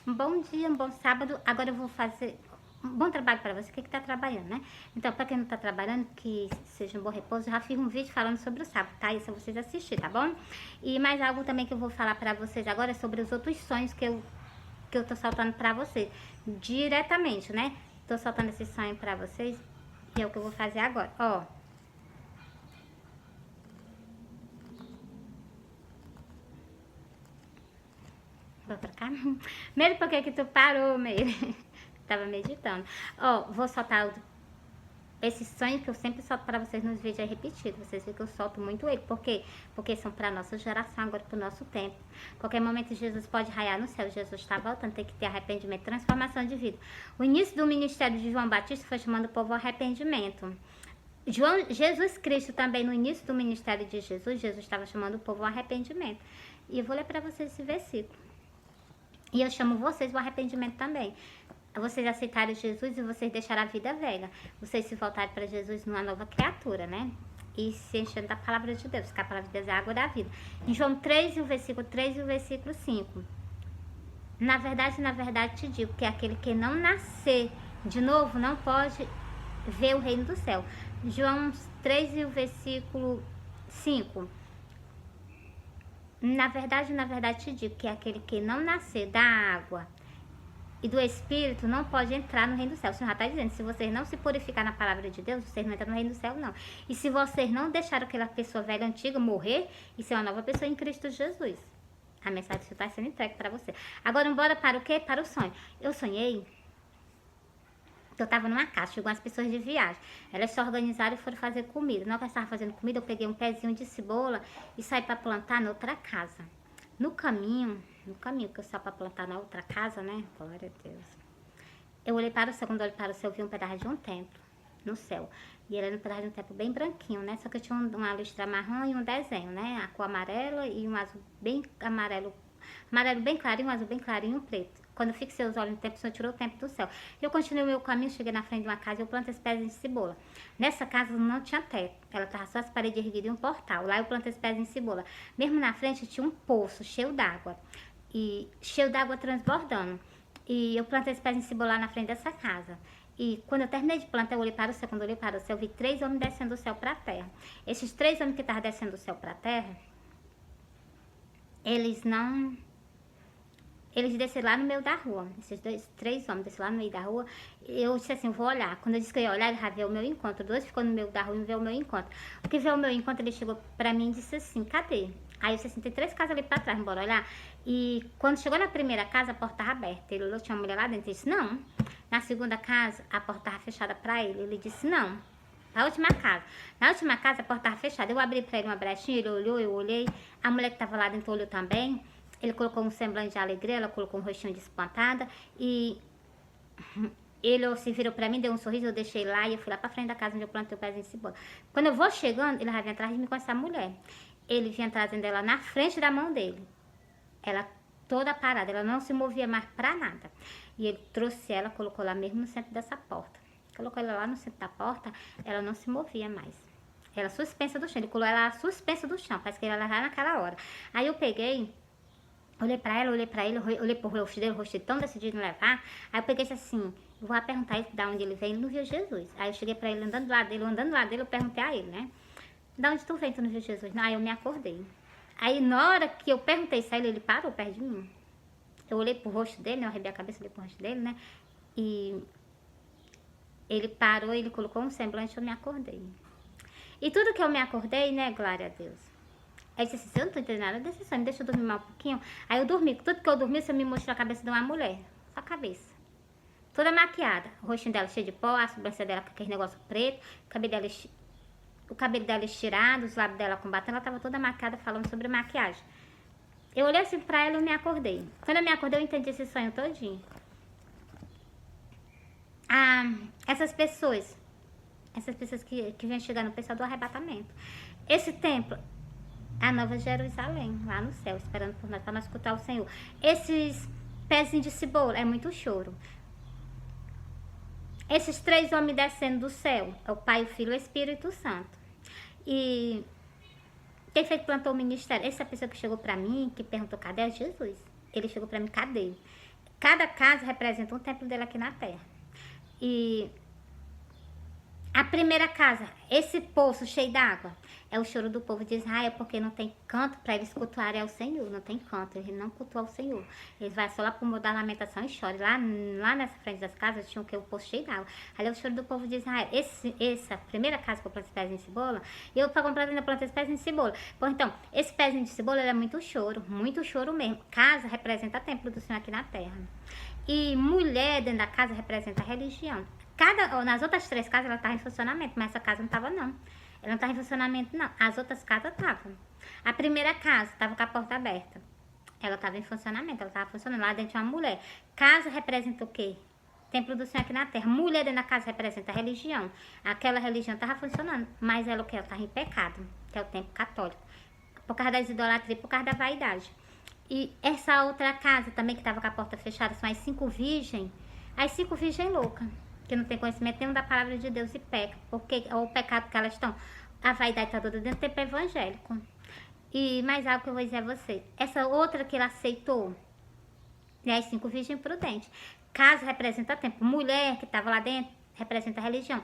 Um bom dia, um bom sábado. Agora eu vou fazer um bom trabalho para você que está trabalhando, né? Então, para quem não está trabalhando, que seja um bom repouso, eu já fiz um vídeo falando sobre o sábado, tá? Isso é vocês assistirem, tá bom? E mais algo também que eu vou falar para vocês agora é sobre os outros sonhos que eu tô soltando para vocês, diretamente, né? Tô soltando esse sonho para vocês e é o que eu vou fazer agora, ó. Vou pra cá. Meire, por que tu parou, Meire? Tava meditando. Ó, vou soltar esse sonho que eu sempre solto para vocês nos vídeos aí repetidos. Vocês veem que eu solto muito ele. Por quê? Porque são para nossa geração, agora para o nosso tempo. Qualquer momento Jesus pode raiar no céu. Jesus está voltando, tem que ter arrependimento, transformação de vida. O início do ministério de João Batista foi chamando o povo ao arrependimento. Jesus Cristo também, no início do ministério de Jesus, Jesus estava chamando o povo ao arrependimento. E eu vou ler para vocês esse versículo. E eu chamo vocês ao arrependimento também. Vocês aceitarem Jesus e vocês deixarem a vida velha. Vocês se voltarem para Jesus numa nova criatura, né? E se enchendo da palavra de Deus, que a palavra de Deus é a água da vida. Em João 3, o versículo 3 e o versículo 5. Na verdade te digo que aquele que não nascer de novo não pode ver o reino do céu. João 3 e o versículo 5. Na verdade te digo que aquele que não nascer da água e do Espírito não pode entrar no reino do céu. O Senhor já está dizendo, se vocês não se purificar na palavra de Deus, vocês não entram no reino do céu, não. E se vocês não deixarem aquela pessoa velha, antiga, morrer, e ser uma nova pessoa em Cristo Jesus. A mensagem está sendo entregue para você. Agora, bora para o quê? Para o sonho. Eu sonhei que eu estava numa casa, chegou umas pessoas de viagem. Elas se organizaram e foram fazer comida. Na hora que elas estavam fazendo comida, eu peguei um pezinho de cebola e saí para plantar na outra casa. No caminho que eu saí para plantar na outra casa, né? Glória a Deus. Eu olhei para o céu, quando eu olhei para o céu, eu vi um pedaço de um templo no céu. E ele era um pedaço de um templo bem branquinho, né? Só que eu tinha uma listra marrom e um desenho, né? A cor amarela e um azul bem amarelo bem clarinho, um azul bem clarinho e um preto. Quando eu fixei os olhos no templo, o Senhor tirou o templo do céu. Eu continuei o meu caminho, cheguei na frente de uma casa e eu plantei esse pezinho de cebola. Nessa casa não tinha teto, ela estava só as paredes erguidas e um portal. Lá eu plantei esse pezinho de cebola. Mesmo na frente tinha um poço cheio d'água. E cheio d'água transbordando. E eu plantei esse pezinho de cebola lá na frente dessa casa. E quando eu terminei de plantar, eu olhei para o céu. Quando eu olhei para o céu, eu vi 3 homens descendo do céu para a terra. Esses 3 homens que estavam descendo do céu para a terra, eles desceram lá no meio da rua. Esses 3 homens desceram lá no meio da rua. Eu disse assim, vou olhar. Quando eu disse que eu ia olhar, ele já veio o meu encontro. 2 ficou no meio da rua e veio o meu encontro. O que veio o meu encontro, ele chegou pra mim e disse assim, cadê? Aí eu disse assim, tem 3 casas ali pra trás, bora olhar. E quando chegou na primeira casa, a porta estava aberta. Ele olhou, tinha uma mulher lá dentro. Ele disse, não. Na segunda casa, a porta estava fechada pra ele. Ele disse, não. Na última casa. Na última casa, a porta estava fechada. Eu abri pra ele uma brechinha, ele olhou, eu olhei. A mulher que estava lá dentro olhou também. Ele colocou um semblante de alegria, ela colocou um rostinho de espantada. E ele se virou pra mim, deu um sorriso, eu deixei lá e eu fui lá pra frente da casa onde eu plantei o pezinho de cebola. Quando eu vou chegando, ele já vem atrás de mim com essa mulher. Ele vinha trazendo ela na frente da mão dele. Ela toda parada, ela não se movia mais pra nada. E ele trouxe ela, colocou lá mesmo no centro dessa porta. Colocou ela lá no centro da porta, ela não se movia mais. Ela suspensa do chão, ele colocou ela suspensa do chão, parece que ela lá naquela hora. Aí eu peguei, olhei pra ela, olhei pra ele, olhei pro rosto dele, o rosto tão decidido em levar. Aí eu peguei e disse assim, vou lá perguntar ele de onde ele vem, ele não viu Jesus. Aí eu cheguei pra ele andando do lado dele, eu perguntei a ele, né? Da onde tu vem, tu não viu Jesus? Não, aí eu me acordei. Aí na hora que eu perguntei isso a ele parou perto de mim. Eu olhei pro rosto dele, né? Eu arrebei a cabeça, olhei pro rosto dele, né? E ele parou, ele colocou um semblante, eu me acordei. E tudo que eu me acordei, né? Glória a Deus. Aí eu disse assim, eu não tô entendendo nada desse sonho, deixa eu dormir mais um pouquinho. Aí eu dormi, tudo que eu dormi, você me mostrou a cabeça de uma mulher. Só a cabeça. Toda maquiada. O rostinho dela cheio de pó, a sobrancelha dela com aquele negócio preto, o cabelo dela estirado, os lábios dela com batom, ela tava toda maquiada falando sobre maquiagem. Eu olhei assim pra ela e eu me acordei. Quando eu me acordei, eu entendi esse sonho todinho. Essas pessoas que vêm chegar no pessoal do arrebatamento. Esse templo, a Nova Jerusalém, lá no céu, esperando por nós, para nós escutar o Senhor. Esses pezinhos de cebola, é muito choro. Esses 3 homens descendo do céu, é o Pai, o Filho e o Espírito Santo. E quem foi que plantou o ministério? Essa pessoa que chegou pra mim, que perguntou, cadê Jesus? Ele chegou pra mim, cadê? Cada casa representa um templo dele aqui na terra. E a primeira casa, esse poço cheio d'água, é o choro do povo de Israel, porque não tem canto para eles cultuarem ao Senhor, não tem canto, eles não cultuam ao Senhor. Eles vão só lá pro muro da lamentação e choram. Lá nessa frente das casas tinha o que? O poço cheio d'água. Ali é o choro do povo de Israel. Essa primeira casa que eu plantei pezinho de cebola, e eu para comprar ainda plantei esse pezinho de cebola. Bom, então, esse pezinho de cebola é muito choro mesmo. Casa representa o templo do Senhor aqui na terra. E mulher dentro da casa representa a religião. Nas outras 3 casas ela estava em funcionamento, mas essa casa não estava não. Ela não estava em funcionamento não. As outras casas estavam. A primeira casa estava com a porta aberta. Ela estava em funcionamento, ela estava funcionando. Lá dentro tinha uma mulher. Casa representa o quê? Templo do Senhor aqui na terra. Mulher dentro da casa representa a religião. Aquela religião estava funcionando, mas ela o que? Ela estava em pecado, que é o templo católico. Por causa das idolatrias, por causa da vaidade. E essa outra casa também que estava com a porta fechada, são as 5 virgens. As 5 virgens loucas, que não tem conhecimento nenhum da palavra de Deus e peca. Porque o pecado que elas estão, a vaidade está toda dentro do tempo evangélico. E mais algo que eu vou dizer a você. Essa outra que ela aceitou, né, as 5 virgens prudentes. Casa representa tempo. Mulher que estava lá dentro representa a religião.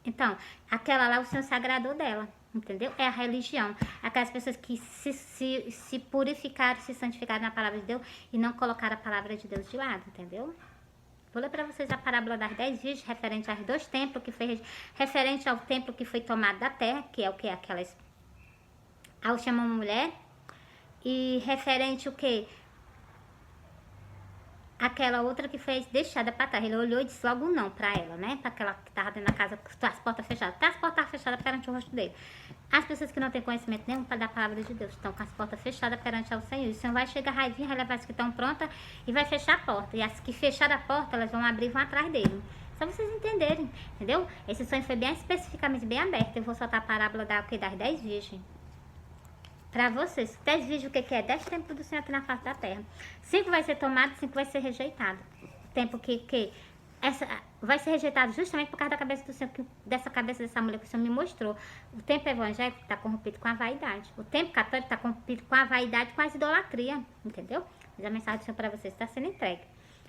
Então, aquela lá o Senhor se agradou dela. Entendeu? É a religião. Aquelas pessoas que se purificaram, se santificaram na palavra de Deus e não colocaram a palavra de Deus de lado, entendeu? Vou ler para vocês a parábola das 10 virgens, referente aos 2 templos, que foi referente ao templo que foi tomado da terra, que é o que? Aquelas. Ao chamar uma mulher. E referente o que? Aquela outra que foi deixada para trás. Ele olhou e disse logo não para ela, né? Para aquela que estava dentro da casa com as portas fechadas. Até as portas fechadas perante o rosto dele. As pessoas que não têm conhecimento nenhum para dar a palavra de Deus estão com as portas fechadas perante ao Senhor. O Senhor vai chegar raivinha, vai levar as que estão prontas e vai fechar a porta. E as que fecharam a porta, elas vão abrir e vão atrás dele. Só vocês entenderem, entendeu? Esse sonho foi bem especificamente bem aberto. Eu vou soltar a parábola das 10 virgens. Para vocês, 10 virgens, o que é? 10 templos do Senhor aqui na face da terra. 5 vai ser tomado, 5 vai ser rejeitado. Tempo que essa vai ser rejeitado justamente por causa da cabeça do Senhor, dessa cabeça dessa mulher que o Senhor me mostrou. O tempo evangélico está corrompido com a vaidade. O tempo católico está corrompido com a vaidade, com as idolatrias, entendeu? Mas a mensagem do Senhor para vocês está sendo entregue.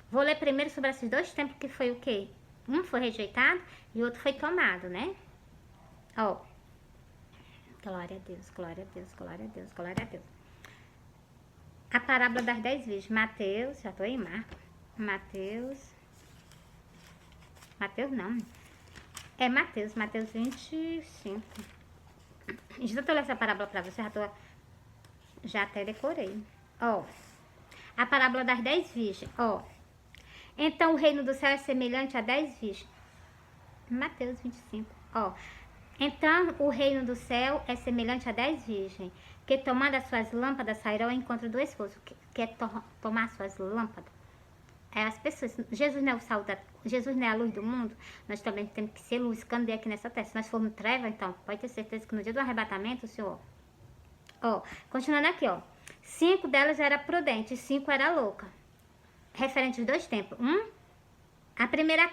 Vou ler primeiro sobre esses 2 templos que foi o quê? Um foi rejeitado e o outro foi tomado, né? Ó. Glória a Deus, glória a Deus, glória a Deus, glória a Deus. A parábola das 10 virgens. Mateus, já tô em Marcos. Mateus não. É Mateus 25. Já tô lendo essa parábola pra você, já até decorei. Ó, a parábola das 10 virgens, ó. Então o reino do céu é semelhante a 10 virgens. Mateus 25, ó. Então, o reino do céu é semelhante a 10 virgens, que tomando as suas lâmpadas sairão ao encontro do esposo. Que é tomar suas lâmpadas? É as pessoas. Jesus não é o sal Jesus não é a luz do mundo. Nós também temos que ser luz, candeia aqui nessa terra. Se nós formos treva, então, pode ter certeza que no dia do arrebatamento, o Senhor... Ó, continuando aqui, ó. 5 delas era prudente e 5 era louca. Referente aos 2 tempos.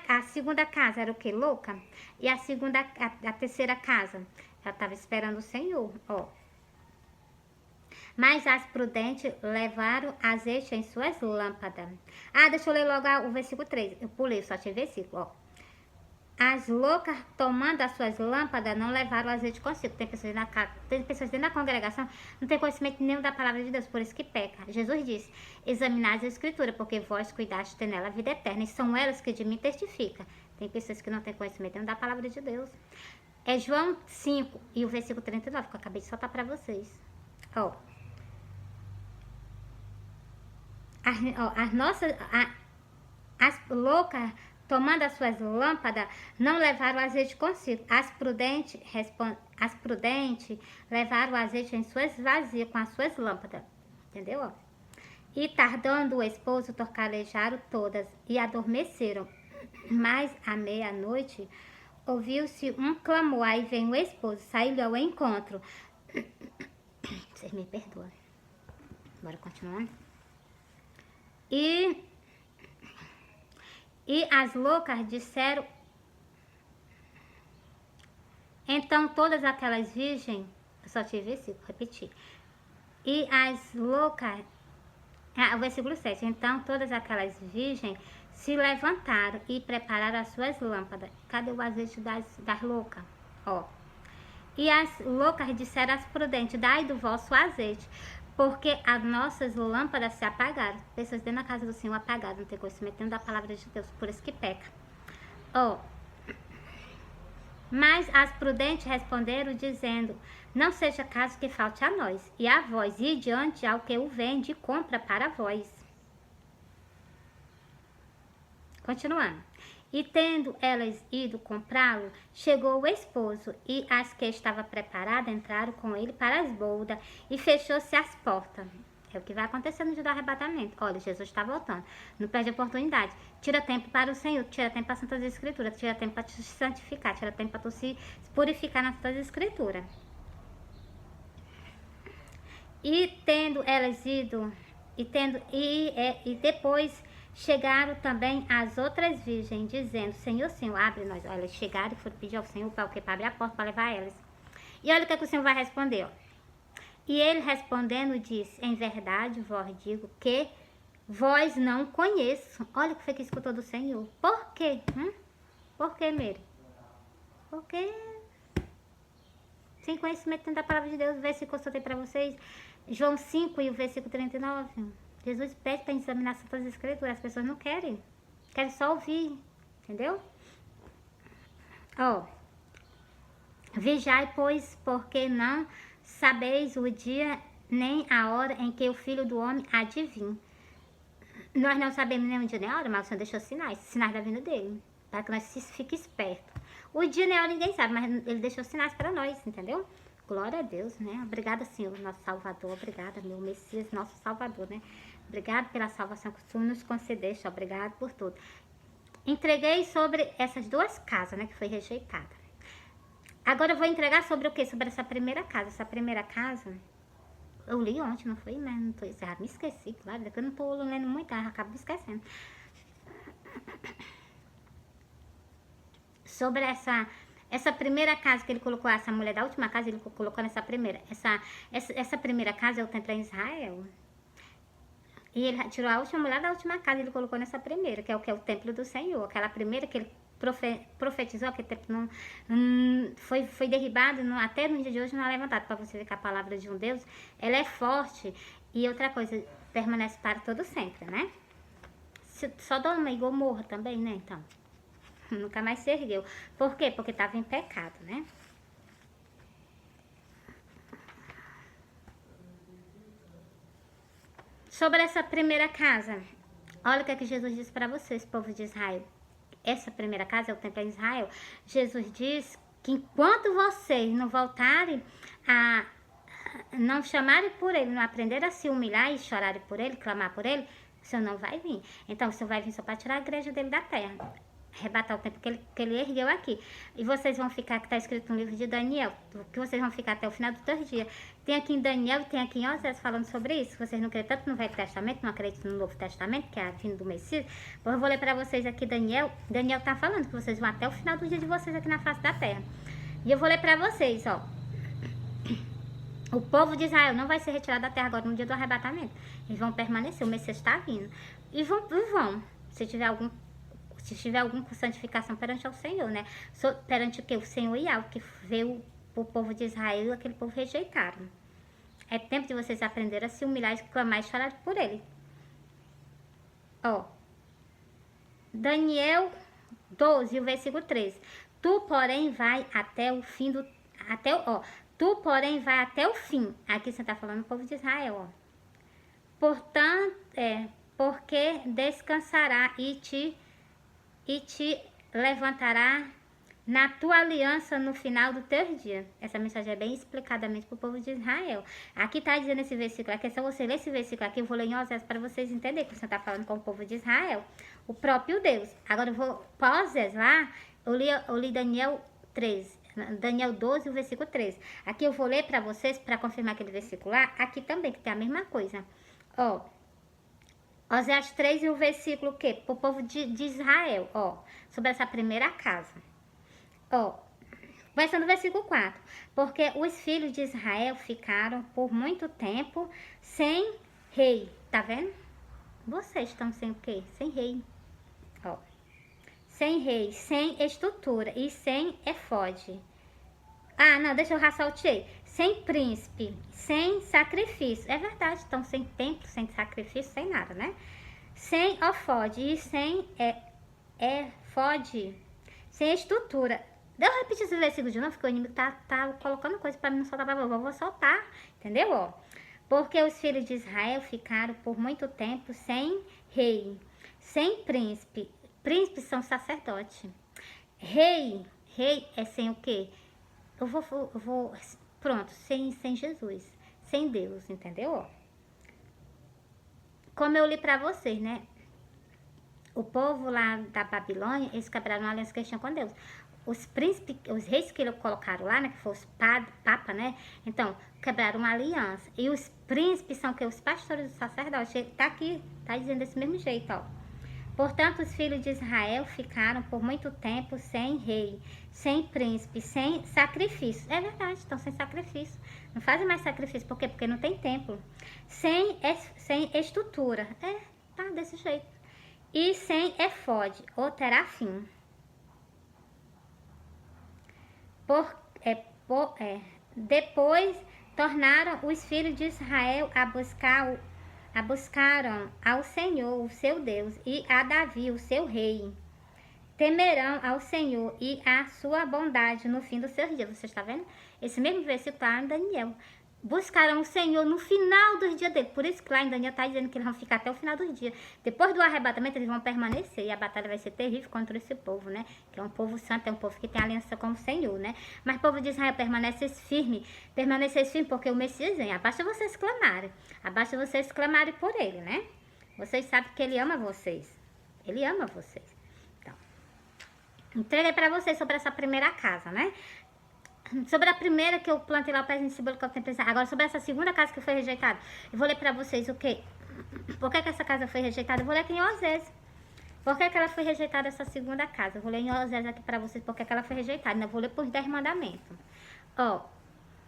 A segunda casa era o que? Louca. E a terceira casa, ela estava esperando o Senhor, ó. Mas as prudentes levaram azeite em suas lâmpadas. Deixa eu ler logo o versículo 3. Eu pulei, só tinha versículo, ó. As loucas, tomando as suas lâmpadas, não levaram azeite consigo. Tem pessoas dentro da congregação, não tem conhecimento nenhum da palavra de Deus, por isso que peca. Jesus disse, examinai a Escritura, porque vós cuidaste de ter nela a vida eterna, e são elas que de mim testificam. Tem pessoas que não têm conhecimento nenhum da palavra de Deus. É João 5 e o versículo 39, que eu acabei de soltar para vocês. Ó. As loucas, tomando as suas lâmpadas, não levaram o azeite consigo. As prudentes levaram o azeite em suas vasilhas, com as suas lâmpadas. Entendeu? Ó? E tardando o esposo, torcalejaram todas e adormeceram. Mas à meia-noite, ouviu-se um clamor. Aí vem o esposo, saiu-lhe ao encontro. Vocês me perdoam. Bora continuar. E as loucas disseram... Então todas aquelas virgens... Eu só tive versículo, repetir. E as loucas O versículo 7. Então todas aquelas virgens se levantaram e prepararam as suas lâmpadas. Cadê o azeite das loucas? Ó. E as loucas disseram às prudentes: dai do vosso azeite, porque as nossas lâmpadas se apagaram. Pessoas dentro da casa do Senhor apagadas, não tem conhecimento da palavra de Deus, por isso que peca. Ó. Mas as prudentes responderam, dizendo: não seja caso que falte a nós, e a vós, e diante ao que o vende e compra para vós. Continuando. E tendo elas ido comprá-lo, chegou o esposo, e as que estavam preparadas entraram com ele para as bodas, e fechou-se as portas. É o que vai acontecer no dia do arrebatamento. Olha, Jesus está voltando. Não perde a oportunidade. Tira tempo para o Senhor, tira tempo para as Santas Escrituras, tira tempo para te santificar, tira tempo para tu se purificar nas Santas Escrituras. E tendo elas ido, e depois chegaram também as outras virgens, dizendo: Senhor, Senhor, abre nós. Olha, elas chegaram e foram pedir ao Senhor para o quê? Para abrir a porta, para levar elas. E olha o que o Senhor vai responder, ó. E ele respondendo disse: em verdade vos digo que vós não conheço. Olha o que foi que escutou do Senhor. Por quê? Por quê, Mary? Porque sem conhecimento da palavra de Deus, o versículo que eu soltei para vocês, João 5 e o versículo 39. Jesus pede para examinar as Santas Escrituras, as pessoas não querem só ouvir, entendeu? Ó, vigiai, pois, porque não sabeis o dia nem a hora em que o Filho do Homem há de vir. Nós não sabemos nem o dia nem a hora, mas o Senhor deixou sinais da vinda dele, para que nós fiquemos espertos. O dia nem a hora ninguém sabe, mas ele deixou sinais para nós, entendeu? Glória a Deus, né? Obrigada, Senhor, nosso Salvador. Obrigada, meu Messias, nosso Salvador, né? Obrigado pela salvação que tu nos concedeste. Obrigado por tudo. Entreguei sobre essas duas casas, né? Que foi rejeitada. Agora eu vou entregar sobre o quê? Sobre essa primeira casa. Essa primeira casa, eu li ontem, não foi? Mas não tô, já me esqueci, claro. Daqui eu não tô lendo muito, eu acabo me esquecendo. Sobre essa primeira casa que ele colocou, essa mulher da última casa, ele colocou nessa primeira. Essa primeira casa é o templo em Israel. E ele tirou a última mulher da última casa, ele colocou nessa primeira, que é o templo do Senhor. Aquela primeira que ele profetizou, aquele templo foi derribado, até no dia de hoje não é levantado. Para você ver que a palavra de um Deus, ela é forte. E outra coisa, permanece para todo sempre, né? Sodoma e Gomorra também, né? Então, nunca mais se ergueu. Por quê? Porque estava em pecado, né? Sobre essa primeira casa, olha o que é que Jesus disse para vocês, povo de Israel. Essa primeira casa é o templo em Israel. Jesus diz que enquanto vocês não voltarem a não chamarem por ele, não aprenderem a se humilhar e chorarem por ele, clamar por ele, o Senhor não vai vir. Então o Senhor vai vir só para tirar a igreja dele da terra. Arrebatar o tempo que ele ergueu aqui. E vocês vão ficar, que está escrito no livro de Daniel, que vocês vão ficar até o final do teu dia. Tem aqui em Daniel e tem aqui em Osés falando sobre isso. Vocês não creem tanto no Velho Testamento, não acreditam no Novo Testamento, que é a vinda do Messias. Eu vou ler para vocês aqui Daniel. Daniel está falando que vocês vão até o final do dia de vocês aqui na face da terra. E eu vou ler para vocês, ó. O povo de Israel não vai ser retirado da terra agora no dia do arrebatamento. Eles vão permanecer, o Messias está vindo. E vão. Se tiver alguma santificação perante ao Senhor, né? Perante o que? O Senhor e algo que veio o povo de Israel e aquele povo rejeitaram. É tempo de vocês aprenderem a se humilhar, clamar e chorar por ele. Ó. Daniel 12, o versículo 13. Tu, porém, vai até o fim do... Tu, porém, vai até o fim. Aqui você está falando do povo de Israel, ó. Portanto, porque descansará e te levantará na tua aliança no final do teu dia. Essa mensagem é bem explicadamente para o povo de Israel. Aqui está dizendo esse versículo, aqui é só você ler esse versículo aqui, eu vou ler em Osés para vocês entenderem que você está falando com o povo de Israel, o próprio Deus. Agora eu vou para Osés lá, eu li Daniel 13, Daniel 12, o versículo 13. Aqui eu vou ler para vocês, para confirmar aquele versículo lá, aqui também, que tem a mesma coisa. Ó, Oséias 3 e o versículo o quê? Para o povo de Israel, ó, sobre essa primeira casa. Ó, começando no versículo 4. Porque os filhos de Israel ficaram por muito tempo sem rei, tá vendo? Vocês estão sem o quê? Sem rei. Ó. Sem rei, sem estrutura e sem efode. Ah, não, deixa eu ressaltei. Sem príncipe, sem sacrifício. É verdade, estão sem templo, sem sacrifício, sem nada, né? Sem ofode e sem efode. Sem estrutura. Deixa eu repetir esse versículo de novo, porque o inimigo tá colocando coisa pra mim não soltar pra eu vou soltar, entendeu? Ó. Porque os filhos de Israel ficaram por muito tempo sem rei, sem príncipe. Príncipes são sacerdotes. Rei é sem o quê? Pronto, sem Jesus, sem Deus, entendeu? Ó. Como eu li pra vocês, né? O povo lá da Babilônia, eles quebraram uma aliança que eles tinham com Deus. Os príncipes, os reis que eles colocaram lá, né? Que foram os papa, né? Então, quebraram uma aliança. E os príncipes são que os pastores dos sacerdotes. Tá aqui, tá dizendo desse mesmo jeito, ó. Portanto, os filhos de Israel ficaram por muito tempo sem rei, sem príncipe, sem sacrifício. É verdade, estão sem sacrifício. Não fazem mais sacrifício. Por quê? Porque não tem templo. Sem estrutura. Tá desse jeito. E sem efode, ou terafim. Depois tornaram os filhos de Israel buscaram ao Senhor, o seu Deus, e a Davi, o seu rei. Temerão ao Senhor e a sua bondade no fim dos seus dias. Você está vendo? Esse mesmo versículo está em Daniel. Buscarão o Senhor no final dos dias dele. Por isso que lá em Daniel está dizendo que eles vão ficar até o final dos dias. Depois do arrebatamento, eles vão permanecer. E a batalha vai ser terrível contra esse povo, né? Que é um povo santo, é um povo que tem aliança com o Senhor, né? Mas o povo de Israel permanece firme. Porque o Messias vem. Basta vocês clamarem. Basta vocês clamarem por ele, né? Vocês sabem que ele ama vocês. Ele ama vocês. Então, entreguei para vocês sobre essa primeira casa, né? Sobre a primeira que eu plantei lá, o pezinho de cebola que eu tenho pensado. Agora, sobre essa segunda casa que foi rejeitada. Eu vou ler pra vocês o quê? Por que essa casa foi rejeitada? Eu vou ler aqui em Osés. Por que ela foi rejeitada, essa segunda casa? Eu vou ler em Osés aqui pra vocês por que ela foi rejeitada. Eu vou ler por 10 mandamentos. Ó,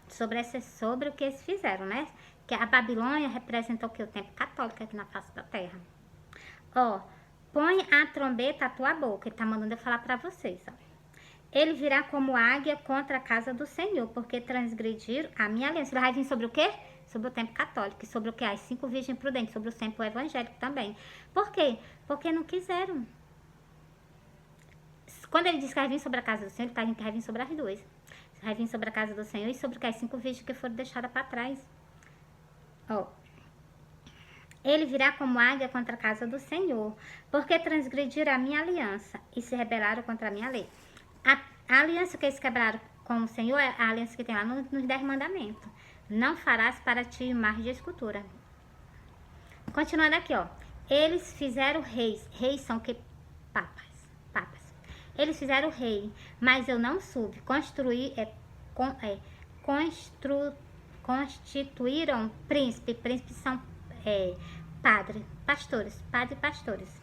sobre o que eles fizeram, né? Que a Babilônia representa o que? O tempo católico aqui na face da terra. Ó, põe a trombeta à tua boca. Ele tá mandando eu falar pra vocês, ó. Ele virá como águia contra a casa do Senhor, porque transgrediram a minha aliança. Ele vai vir sobre o quê? Sobre o tempo católico, e sobre o quê? As 5 virgens prudentes, sobre o tempo evangélico também. Por quê? Porque não quiseram. Quando ele diz que vai vir sobre a casa do Senhor, ele está dizendo que vai vir sobre as duas. Vai vir sobre a casa do Senhor e sobre as 5 virgens que foram deixadas para trás. Ó. Ele virá como águia contra a casa do Senhor, porque transgrediram a minha aliança e se rebelaram contra a minha lei. A aliança que eles quebraram com o Senhor é a aliança que tem lá nos 10 mandamentos. Não farás para ti imagem de escultura. Continuando aqui, ó. Eles fizeram reis. Reis são que? Papas. Eles fizeram rei, mas eu não soube. Constituíram príncipe. Príncipes são pastores.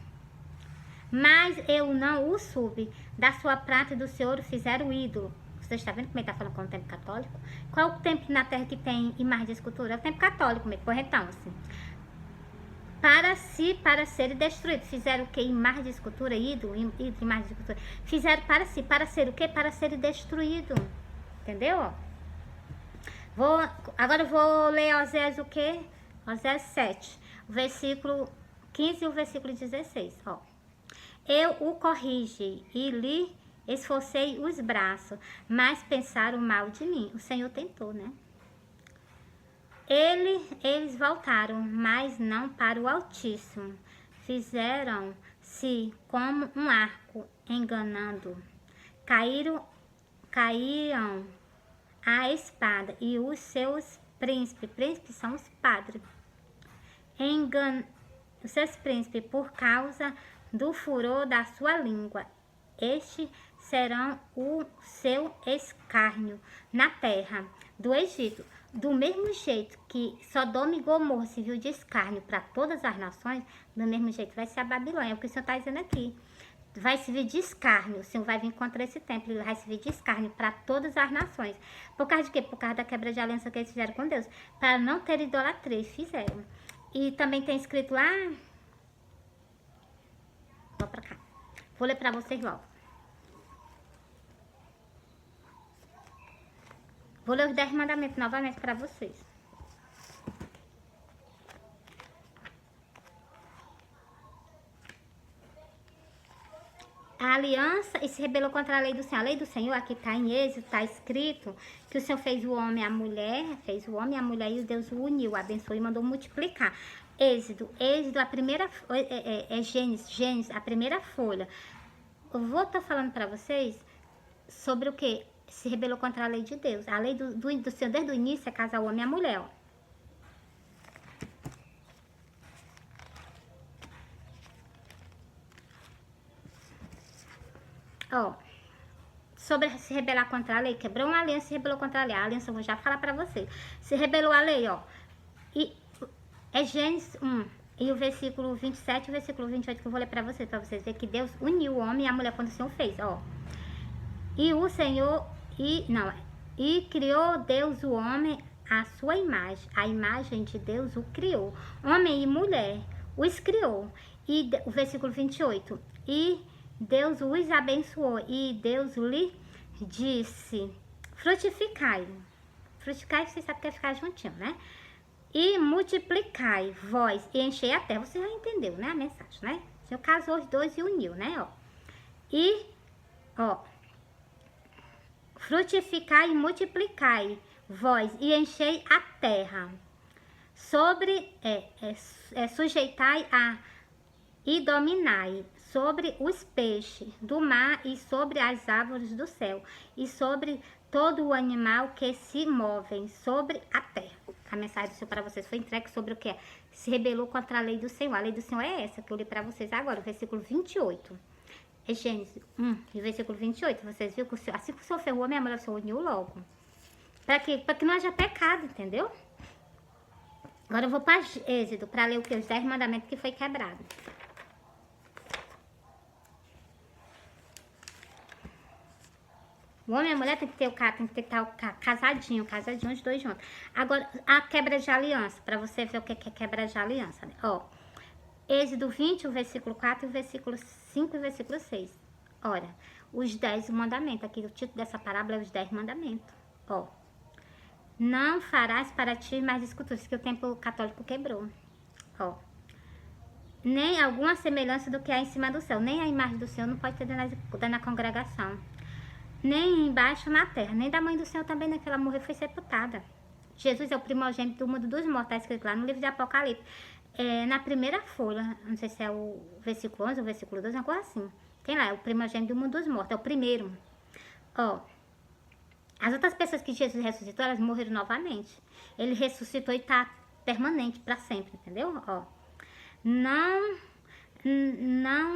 Mas eu não o soube. Da sua prata e do seu ouro fizeram ídolo. Você está vendo como ele está falando com o templo católico? Qual é o templo na terra que tem imagem de escultura? É o templo católico mesmo. Pois então, assim. Para serem destruídos. Fizeram o quê? Imagem de escultura, ídolo, imagem de escultura. Fizeram para si. Para ser o quê? Para serem destruídos. Entendeu? Agora eu vou ler Osés o quê? Osés 7. O versículo 15 e o versículo 16. Ó. Eu o corrigi e lhe esforcei os braços, mas pensaram mal de mim. O Senhor tentou, né? Eles voltaram, mas não para o Altíssimo. Fizeram-se como um arco, enganando. Caíram a espada e os seus príncipes são os padres. Os seus príncipes, por causa do furor da sua língua. Estes serão o seu escárnio na terra do Egito. Do mesmo jeito que Sodoma e Gomorra serviu de escárnio para todas as nações, do mesmo jeito vai ser a Babilônia. É o que o Senhor está dizendo aqui. Vai servir de escárnio. O Senhor vai vir contra esse templo. Ele vai servir de escárnio para todas as nações. Por causa de quê? Por causa da quebra de aliança que eles fizeram com Deus. Para não ter idolatria. Eles fizeram. E também tem escrito lá Vou ler pra vocês logo. Vou ler os 10 mandamentos novamente pra vocês. A aliança e se rebelou contra a lei do Senhor. A lei do Senhor, aqui está em Êxodo, está escrito que o Senhor fez o homem e a mulher, e o Deus o uniu, abençoou e mandou multiplicar. Êxodo, a primeira, Gênesis, a primeira folha. Eu vou estar falando para vocês sobre o que? Se rebelou contra a lei de Deus. A lei do Senhor desde o início é casar o homem e a mulher, ó. Ó, sobre se rebelar contra a lei, quebrou uma aliança e se rebelou contra a lei. A aliança eu vou já falar pra vocês. Se rebelou a lei, ó. E é Gênesis 1. E o versículo 27 e o versículo 28 que eu vou ler pra vocês verem que Deus uniu o homem e a mulher quando o Senhor fez, ó. E o Senhor, e criou Deus o homem à sua imagem. A imagem de Deus o criou. Homem e mulher os criou. E o versículo 28. E Deus os abençoou e Deus lhe disse, frutificai. Frutificai, vocês sabem que é ficar juntinho, né? E multiplicai vós e enchei a terra. Você já entendeu, né? A mensagem, né? O Senhor casou os dois e uniu, né? Ó. E, ó, frutificai e multiplicai vós e enchei a terra. Sujeitai e dominai sobre os peixes do mar e sobre as árvores do céu e sobre todo o animal que se movem sobre a terra. A mensagem do Senhor para vocês foi entregue sobre o que é? Se rebelou contra a lei do Senhor. A lei do Senhor é essa que eu li para vocês agora, o versículo 28. É Gênesis 1, e o versículo 28. Vocês viram que assim que o Senhor ferrou, minha mulher, o Senhor uniu logo. Para que não haja pecado, entendeu? Agora eu vou para Êxodo, para ler o que? Os 10 mandamentos que foi quebrado. O homem e a mulher tem que estar casadinho, os dois juntos. Agora, a quebra de aliança, para você ver o que é quebra de aliança, né? Ó, Êxodo 20, o versículo 4, o versículo 5 e o versículo 6. Ora, os 10 mandamentos, aqui o título dessa parábola é os 10 mandamentos. Ó, não farás para ti mais esculturas, que o templo católico quebrou. Ó, nem alguma semelhança do que há em cima do céu, nem a imagem do Senhor não pode ter dentro na congregação. Nem embaixo na terra, nem da mãe do Senhor também, naquela morreu foi sepultada. Jesus é o primogênito do mundo dos mortos, está escrito lá no livro de Apocalipse. Na primeira folha, não sei se é o versículo 11 ou o versículo 12, uma coisa assim. Tem lá, é o primogênito do mundo dos mortos, é o primeiro. Ó, as outras pessoas que Jesus ressuscitou, elas morreram novamente. Ele ressuscitou e está permanente para sempre, entendeu? Ó, não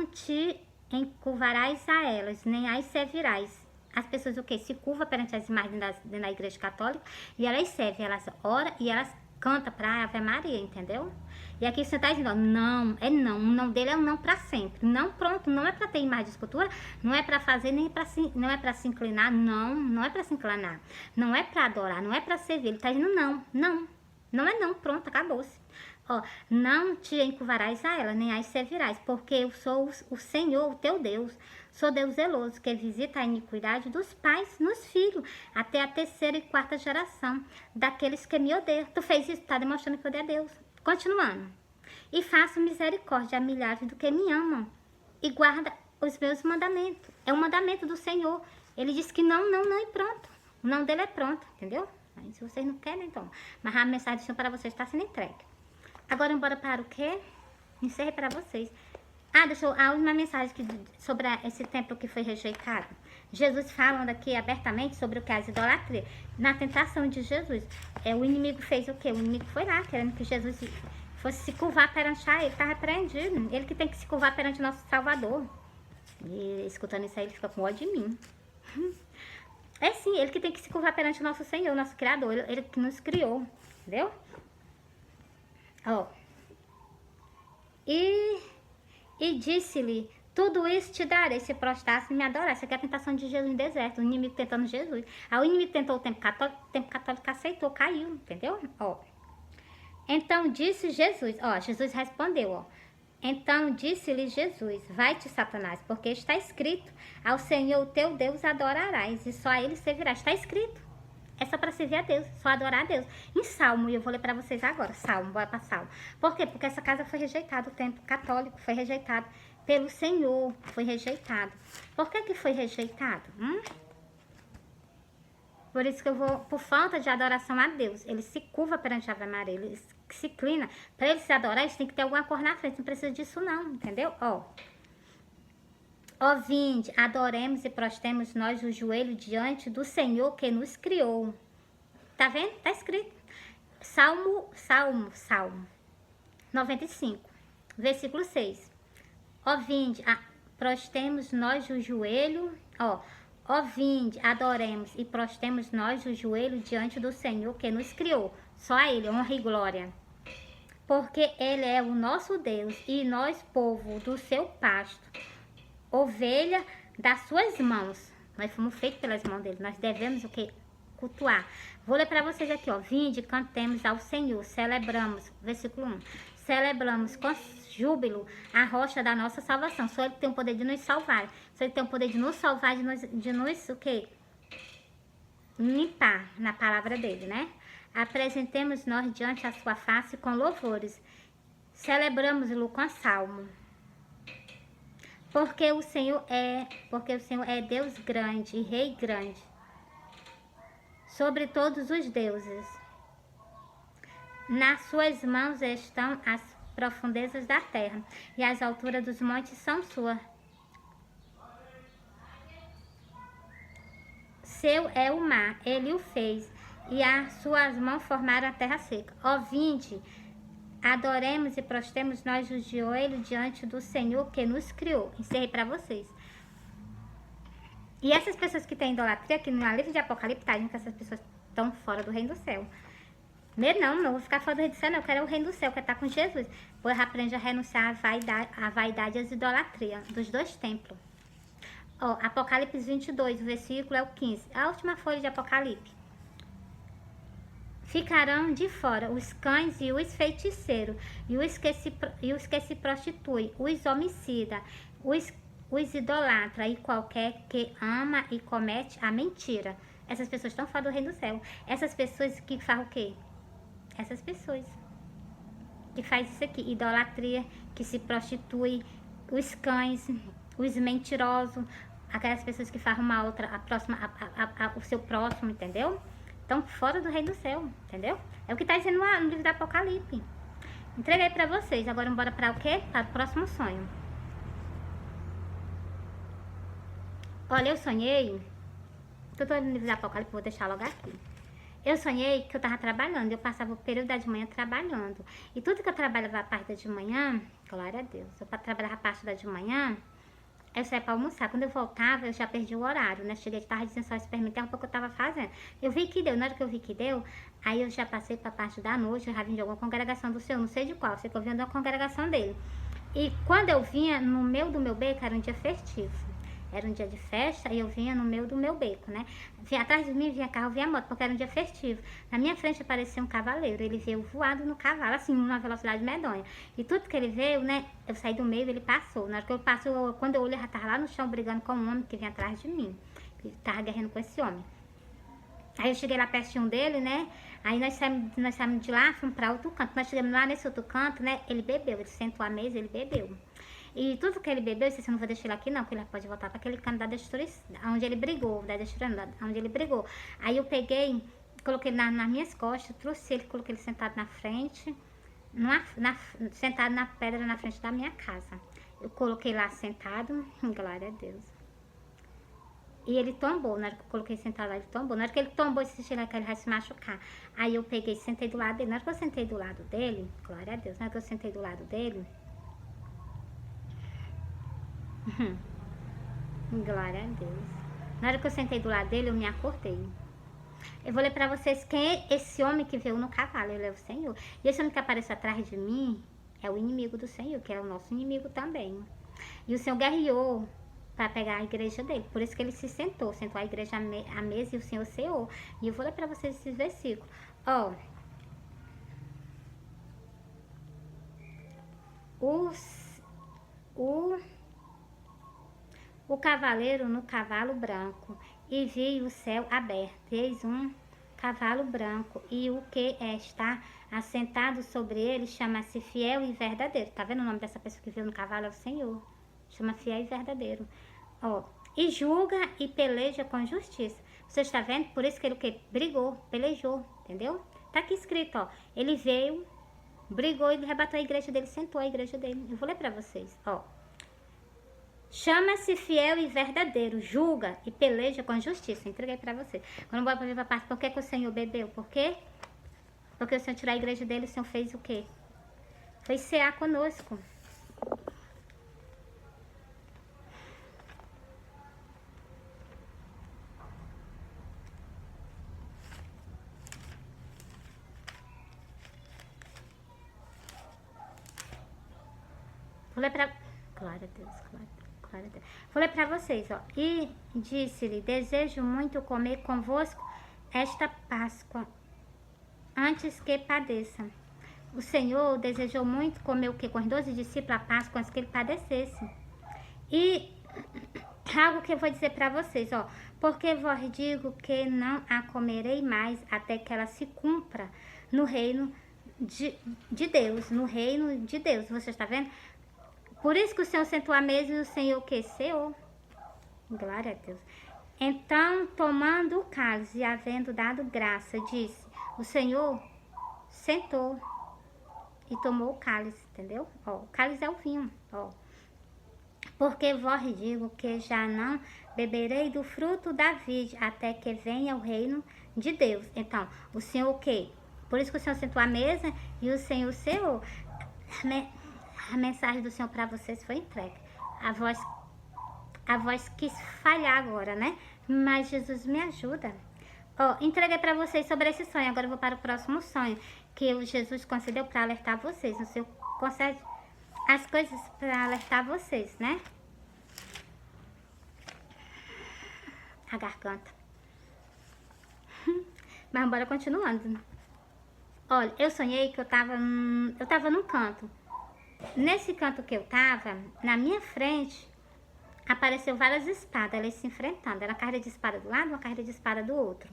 te encurvarás a elas, nem as servirás. As pessoas o quê? Se curvam perante as imagens da igreja católica e elas servem, elas oram e elas cantam para Ave Maria, entendeu? E aqui você está dizendo, ó, não, é não. O não dele é um não para sempre. Não, pronto, não é para ter imagem de escultura, não é para fazer, nem não é para se inclinar, não é para se inclinar. Não é para adorar, não é para servir. Ele está dizendo não é não, pronto, acabou-se. Ó, não te encurvarás a ela, nem as servirás, porque eu sou o Senhor, o teu Deus. Sou Deus zeloso, que visita a iniquidade dos pais nos filhos, até a terceira e quarta geração daqueles que me odeiam. Tu fez isso, está demonstrando que odeia Deus. Continuando. E faço misericórdia a milhares do que me amam e guarda os meus mandamentos. É o mandamento do Senhor. Ele disse que não e pronto. O não dele é pronto, entendeu? Aí, se vocês não querem, então. Mas a mensagem do Senhor para vocês está sendo entregue. Agora, embora para o quê? Encerrei para vocês. A última mensagem sobre esse templo que foi rejeitado. Jesus falando aqui abertamente sobre o que é as idolatrias. Na tentação de Jesus, o inimigo fez o quê? O inimigo foi lá, querendo que Jesus fosse se curvar perante ele. Está repreendido. Ele que tem que se curvar perante o nosso Salvador. E escutando isso aí, ele fica com ódio de mim. É sim, ele que tem que se curvar perante o nosso Senhor, nosso Criador. Ele que nos criou. Entendeu? Ó. E disse-lhe, tudo isso te darei se prostrasse e me adorar. Essa aqui é a tentação de Jesus no deserto, o inimigo tentando Jesus. Aí o inimigo tentou o templo católico aceitou, caiu, entendeu? Ó. Então disse Jesus, ó, Jesus respondeu, ó, Então disse-lhe Jesus: Vai-te, Satanás, porque está escrito: Ao Senhor teu Deus adorarás, e só a ele servirás. Está escrito. É só para servir a Deus, só adorar a Deus. Em Salmo, e eu vou ler para vocês agora. Salmo, bora para Salmo. Por quê? Porque essa casa foi rejeitada, o templo católico foi rejeitado pelo Senhor, foi rejeitado. Por que foi rejeitado? Por isso que eu vou, por falta de adoração a Deus. Ele se curva perante a Ave Maria, ele se inclina. Para ele se adorar, ele tem que ter alguma cor na frente. Não precisa disso não, entendeu? Ó vinde, adoremos e prostemos nós o joelho diante do Senhor que nos criou. Tá vendo? Tá escrito. Salmo 95, versículo 6. Ó vinde, prostemos nós o joelho, Ó vinde, adoremos e prostemos nós o joelho diante do Senhor que nos criou. Só a Ele, honra e glória. Porque Ele é o nosso Deus e nós, povo do seu pasto, ovelha das suas mãos. Nós fomos feitos pelas mãos dele. Nós devemos o quê? Cultuar. Vou ler para vocês aqui, ó. Vinde, cantemos ao Senhor, celebramos, versículo 1. Celebramos com júbilo a rocha da nossa salvação. Só Ele tem o poder de nos salvar. Só Ele tem o poder de nos salvar, de nos o quê? Limpar na palavra dele, né? Apresentemos nós diante a sua face com louvores. Celebramos-lo com salmo. Porque o Senhor é Deus grande e Rei grande sobre todos os deuses. Nas suas mãos estão as profundezas da terra, e as alturas dos montes são suas. Seu é o mar, ele o fez, e as suas mãos formaram a terra seca. Ó vinde, adoremos e prostemos nós os joelhos diante do Senhor que nos criou. Encerrei para vocês. E essas pessoas que têm idolatria, aqui no livro de Apocalipse, tá dizendo que essas pessoas estão fora do reino do céu. Não vou ficar fora do reino do céu, não. Eu quero o reino do céu, eu quero estar com Jesus. Pois aprende a renunciar à vaidade e às idolatrias dos dois templos. Apocalipse 22, o versículo é o 15. A última folha de Apocalipse. Ficarão de fora os cães e os feiticeiros, e os que se prostituem, os homicidas, os idolatras e qualquer que ama e comete a mentira. Essas pessoas estão fora do reino do céu. Essas pessoas que fazem o quê? Essas pessoas que fazem isso aqui, idolatria, que se prostitui, os cães, os mentirosos, aquelas pessoas que fazem uma outra, o seu próximo, entendeu? Estão fora do reino do céu, entendeu? É o que está dizendo no livro do Apocalipse. Entreguei para vocês. Agora bora para o quê? Para o próximo sonho. Olha, eu sonhei, que eu estou no livro do Apocalipse, vou deixar logo aqui. Eu sonhei que eu estava trabalhando, eu passava o período da de manhã trabalhando. E tudo que eu trabalhava a parte da de manhã, glória a Deus, eu trabalhava a parte da de manhã, eu saía para almoçar. Quando eu voltava, eu já perdi o horário, né? Cheguei de tarde dizendo só experimentar um pouco o que eu estava fazendo. Eu vi que deu, na hora que eu vi que deu, aí eu já passei para a parte da noite, eu já vim de alguma congregação do Senhor, não sei de qual, sei que eu vim de uma congregação dele. E quando eu vinha, no meio do meu beco, era um dia festivo. Era um dia de festa e eu vinha no meio do meu beco, né? Vinha atrás de mim, vinha carro, vinha moto, porque era um dia festivo. Na minha frente apareceu um cavaleiro, ele veio voado no cavalo, assim, numa velocidade medonha. E tudo que ele veio, né? Eu saí do meio, ele passou. Na hora que eu passo, quando eu olho, ele já tava lá no chão brigando com um homem que vinha atrás de mim. Ele tava guerreando com esse homem. Aí eu cheguei lá pertinho dele, né? Aí nós saímos de lá, fomos para outro canto. Nós chegamos lá nesse outro canto, né? Ele bebeu, ele sentou à mesa, ele bebeu. E tudo que ele bebeu, eu disse, eu não vou deixar ele aqui não, porque ele pode voltar para aquele canto da destruição, onde ele brigou, onde ele brigou. Aí eu peguei, coloquei ele nas minhas costas, trouxe ele, coloquei ele sentado na frente, sentado na pedra na frente da minha casa. Eu coloquei lá sentado, glória a Deus. E ele tombou, na hora que eu coloquei sentado lá, ele tombou. Na hora que ele tombou, eu disse, ele vai se machucar. Aí eu peguei e sentei do lado dele. Na hora que eu sentei do lado dele, glória a Deus, na hora que eu sentei do lado dele, glória a Deus. Na hora que eu sentei do lado dele, eu me acordei. Eu vou ler pra vocês quem é esse homem que veio no cavalo. Ele é o Senhor. E esse homem que apareceu atrás de mim é o inimigo do Senhor, que é o nosso inimigo também. E o Senhor guerreou para pegar a igreja dele. Por isso que ele se sentou a igreja à mesa e o Senhor ceou. E eu vou ler pra vocês esses versículos. o cavaleiro no cavalo branco, e vi o céu aberto, eis um cavalo branco, e o que está assentado sobre ele chama-se Fiel e Verdadeiro. Tá vendo o nome dessa pessoa que viu no cavalo? É o Senhor. Chama Fiel e Verdadeiro. Ó, e julga e peleja com justiça. Você está vendo? Por isso que ele o quê? Brigou, pelejou, entendeu? Tá aqui escrito, ó. Ele veio, brigou e rebateu a igreja dele, sentou a igreja dele. Eu vou ler pra vocês, ó. Chama-se Fiel e Verdadeiro, julga e peleja com justiça. Entreguei pra vocês. Quando bora pra ver pra parte, por que o Senhor bebeu? Por quê? Porque o Senhor tirou a igreja dele, o Senhor fez o quê? Foi cear conosco. Vou ler pra... Glória a Deus, glória a Deus. Vou ler pra vocês, ó. E disse-lhe, desejo muito comer convosco esta Páscoa, antes que padeça. O Senhor desejou muito comer o que? Com os 12 discípulos a Páscoa, antes que ele padecesse. E algo que eu vou dizer pra vocês, ó. Porque vos digo que não a comerei mais até que ela se cumpra no reino de Deus. No reino de Deus. Você está vendo? Por isso que o Senhor sentou à mesa e o Senhor o que? Ceou. Glória a Deus. Então, tomando o cálice e havendo dado graça, disse, o Senhor sentou e tomou o cálice, entendeu? Ó, o cálice é o vinho, ó. Porque vos digo que já não beberei do fruto da vide até que venha o reino de Deus. Então, o Senhor o quê? Por isso que o Senhor sentou à mesa e o Senhor ceou. A mensagem do Senhor para vocês foi entregue. A voz quis falhar agora, né? Mas Jesus me ajuda. Ó, entreguei para vocês sobre esse sonho. Agora eu vou para o próximo sonho que o Jesus concedeu para alertar vocês. O Senhor concede as coisas para alertar vocês, né? A garganta. Mas bora continuando. Olha, eu sonhei que eu tava num canto. Nesse canto que eu tava, na minha frente, apareceu várias espadas, elas se enfrentando. Era uma carreira de espada do lado, uma carreira de espada do outro.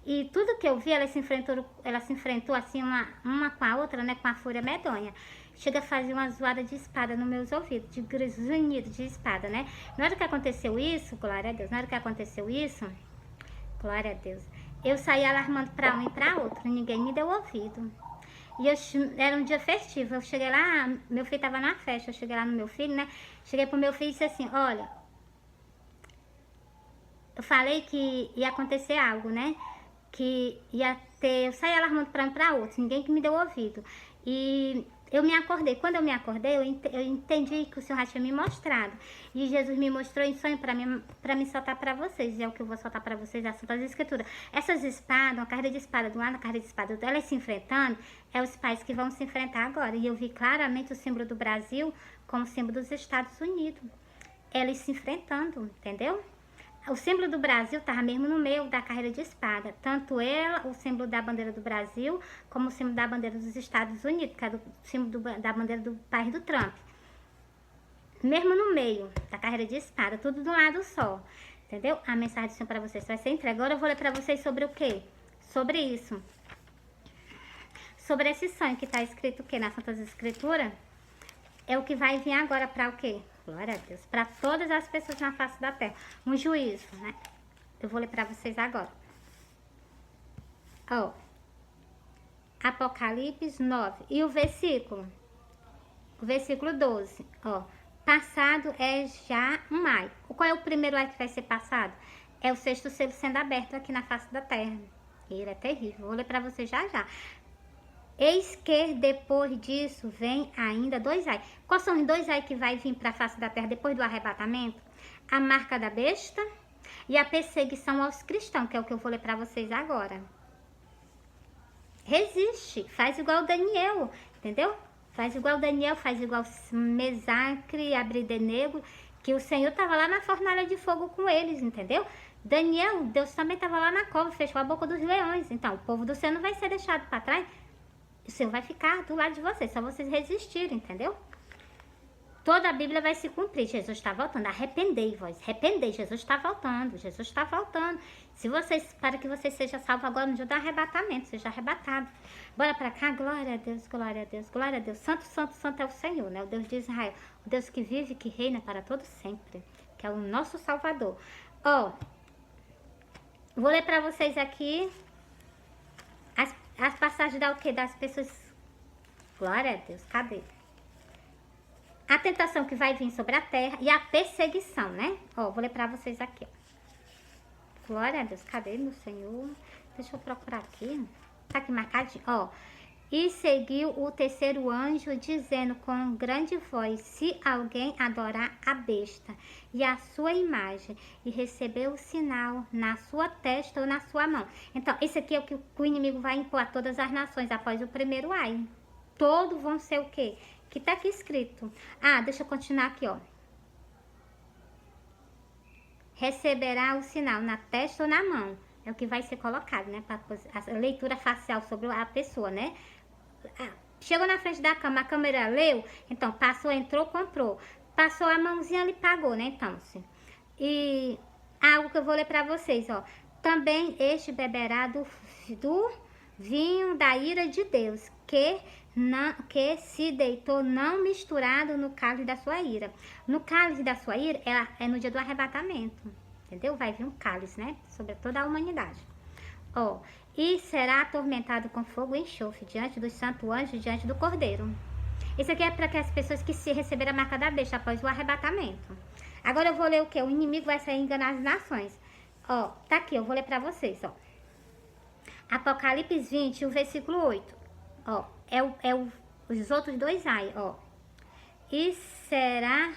E tudo que eu vi, elas se enfrentou assim, uma com a outra, né, com a fúria medonha. Chega a fazer uma zoada de espada nos meus ouvidos, de grunhido de espada, né? Na hora que aconteceu isso, glória a Deus, na hora que aconteceu isso, glória a Deus, eu saí alarmando pra um e pra outro, ninguém me deu ouvido. E era um dia festivo, eu cheguei lá, meu filho tava na festa, eu cheguei lá no meu filho, né? Cheguei pro meu filho e disse assim, olha, eu falei que ia acontecer algo, né? Que ia ter, eu saí alarmando pra um e pra outro, ninguém que me deu ouvido. E eu me acordei, quando eu me acordei, eu entendi que o Senhor já tinha me mostrado. E Jesus me mostrou em sonho pra me soltar pra vocês. E é o que eu vou soltar pra vocês, as Santas Escrituras. Essas espadas, uma carreira de espada de um lado, uma carreira de espada do outro, elas se enfrentando, é os pais que vão se enfrentar agora. E eu vi claramente o símbolo do Brasil como o símbolo dos Estados Unidos. Elas se enfrentando, entendeu? O símbolo do Brasil estava mesmo no meio da carreira de espada. Tanto ela, o símbolo da bandeira do Brasil, como o símbolo da bandeira dos Estados Unidos, que é o símbolo da bandeira do país do Trump. Mesmo no meio da carreira de espada, tudo de um lado só. Entendeu? A mensagem do Senhor para vocês vai ser entregue. Agora eu vou ler para vocês sobre o quê? Sobre isso. Sobre esse sonho que está escrito o quê? Nas Santas Escrituras. É o que vai vir agora para o quê? Glória a Deus. Para todas as pessoas na face da terra. Um juízo, né? Eu vou ler para vocês agora. Ó. Apocalipse 9. E o versículo? O versículo 12. Ó. Passado é já um ai. Qual é o primeiro ai que vai ser passado? É o sexto selo sendo aberto aqui na face da terra. Ele é terrível. Vou ler para vocês já já. Eis que depois disso vem ainda 2 ai. Quais são os 2 ai que vai vir para a face da terra depois do arrebatamento? A marca da besta e a perseguição aos cristãos, que é o que eu vou ler para vocês agora. Resiste, faz igual Daniel, entendeu? Faz igual Daniel, faz igual Mesacre e Abridenego, que o Senhor estava lá na fornalha de fogo com eles, entendeu? Daniel, Deus também estava lá na cova, fechou a boca dos leões. Então, o povo do Senhor não vai ser deixado para trás. O Senhor vai ficar do lado de vocês, só vocês resistirem, entendeu? Toda a Bíblia vai se cumprir. Jesus está voltando. Arrependei-vos. Arrependei. Jesus está voltando. Jesus está voltando. Se vocês, para que você seja salvo agora no dia do arrebatamento, seja arrebatado. Bora para cá. Glória a Deus, glória a Deus, glória a Deus. Santo, santo, santo é o Senhor, né? O Deus de Israel. O Deus que vive e que reina para todo sempre. Que é o nosso Salvador. Ó, vou ler para vocês aqui as passagens da o quê? Das pessoas. Glória a Deus. Cadê? A tentação que vai vir sobre a terra e a perseguição, né? Ó, vou ler pra vocês aqui, ó. Glória a Deus, cadê meu Senhor? Deixa eu procurar aqui. Tá aqui marcadinho, ó. E seguiu o terceiro anjo, dizendo com grande voz, se alguém adorar a besta e a sua imagem, e receber o sinal na sua testa ou na sua mão. Então, esse aqui é o que o inimigo vai impor a todas as nações após o primeiro ai. Todos vão ser o quê? Que tá aqui escrito. Ah, deixa eu continuar aqui, ó. Receberá o sinal na testa ou na mão. É o que vai ser colocado, né? Para a leitura facial sobre a pessoa, né? Chegou na frente da cama, a câmera leu, então passou, entrou, comprou. Passou a mãozinha ali, pagou, né? Então, assim. E algo que eu vou ler para vocês, ó. Também este beberá do vinho da ira de Deus, que se deitou não misturado no cálice da sua ira. No cálice da sua ira é no dia do arrebatamento, entendeu? Vai vir um cálice, né? Sobre toda a humanidade. Ó, e será atormentado com fogo e enxofre diante dos santos anjos, diante do Cordeiro. Isso aqui é para que as pessoas que se receberam a marca da besta após o arrebatamento. Agora eu vou ler o que? O inimigo vai sair enganar as nações. Ó, tá aqui, eu vou ler para vocês, ó. Apocalipse 20, o versículo 8. Ó, os outros dois ai, ó. E sairá